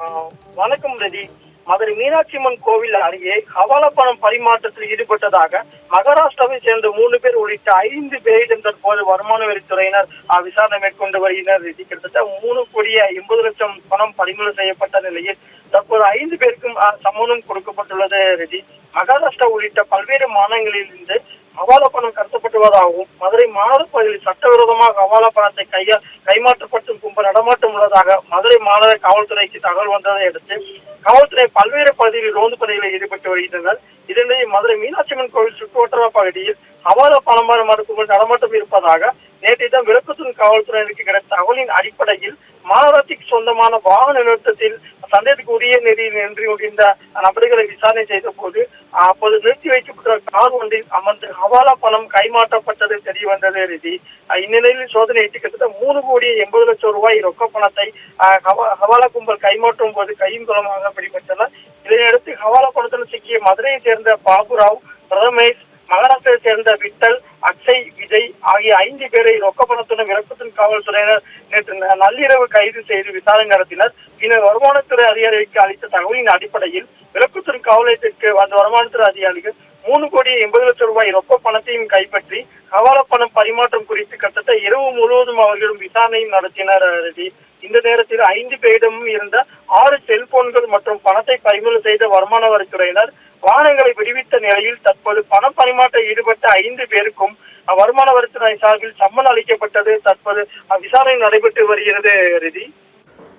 வணக்கம் ரதி. மதுரை மீனாட்சி அம்மன் கோவில் அருகே ஹவாலா பணம் பரிமாற்றத்தில் ஈடுபட்டதாக மகாராஷ்டிராவை சேர்ந்த 3 பேர் உள்ளிட்ட 5 பேரிடம் தற்போது வருமான வரித்துறையினர் விசாரணை மேற்கொண்டு வருகின்றனர். கிட்டத்தட்ட 3,80,00,000 பணம் பறிமுதல் செய்யப்பட்ட நிலையில் தற்போது 5 பேருக்கும் சம்மனும் கொடுக்கப்பட்டுள்ளது. ரதி, மகாராஷ்டிரா உள்ளிட்ட பல்வேறு மாநிலங்களில் இருந்து ஹவாலா பணம் கடத்தப்பட்டுள்ளதாகவும் மதுரை மாநகர பகுதியில் சட்டவிரோதமாக ஹவாலா பணத்தை கைமாற்றப்படும் கும்பல் நடமாட்டம் உள்ளதாக மதுரை மாநகர காவல்துறைக்கு தகவல் வந்ததை அடுத்து காவல்துறை பல்வேறு பகுதிகளில் ரோந்து பணிகளில் ஈடுபட்டு வருகின்றனர். இதனிடையே மதுரை மீனாட்சி அம்மன் கோவில் சுற்றுவட்டார பகுதியில் ஹவாலா பணம் கும்பல் நடமாட்டம் இருப்பதாக நேற்று விளக்கத்தூர் காவல்துறையினருக்கு கிடைத்த தகவலின் அடிப்படையில் மாநகராட்சிக்கு சொந்தமான வாகன நிறுத்தத்தில் சந்தேகத்துக்கு உரிய நெறியில் நின்று கொண்டிருந்த நபர்களை விசாரணை செய்த போது அப்போது நிறுத்தி வைக்கப்பட்ட கார் ஒன்றில் அமர்ந்து ஹவாலா பணம் கைமாற்றப்பட்டது தெரிய வந்தது. ரீதி, இந்நிலையில் சோதனை கிட்டத்தட்ட 3,80,00,000 ரூபாய் ரொக்க பணத்தை ஹவாலா கும்பல் கைமாற்றும் போது கையும் குளமாக பிடிபட்டனர். இதனையடுத்து ஹவாலா பணத்துடன் சிக்கிய மதுரையை சேர்ந்த பாபுராவ், ரமேஷ், மகாராஷ்டிராவை சேர்ந்த விட்டல், அக்ஷய், விஜய் ஆகிய 5 பேரை ரொக்க பணத்துடன் விளக்கத்தூர் காவல்துறையினர் நேற்று நள்ளிரவு கைது செய்து விசாரணை நடத்தினர். பின்னர் வருமானத்துறை அதிகாரிகளுக்கு அளித்த தகவலின் அடிப்படையில் விளக்கத்தூர் காவல் நிலையத்திற்கு வந்த வருமானத்துறை அதிகாரிகள் 3,80,00,000 ரூபாய் ரொக்க பணத்தையும் கைப்பற்றி ஹவாலா பணம் பரிமாற்றம் குறித்து கிட்டத்தட்ட இரவு முழுவதும் அவர்களிடம் விசாரணையும் நடத்தினர். இந்த நேரத்தில் 5 பேரிடமும் இருந்த 6 செல்போன்கள் மற்றும் பணத்தை பறிமுதல் செய்த வருமான வரித்துறையினர் வாகனங்களை விடுவித்த நிலையில் தற்போது பண பரிமாற்ற ஈடுபட்ட 5 பேருக்கும் வருமான வரித்துறை சார்பில் சம்மன் அளிக்கப்பட்டது. தற்போது விசாரணை நடைபெற்று வருகிறது. ரதி.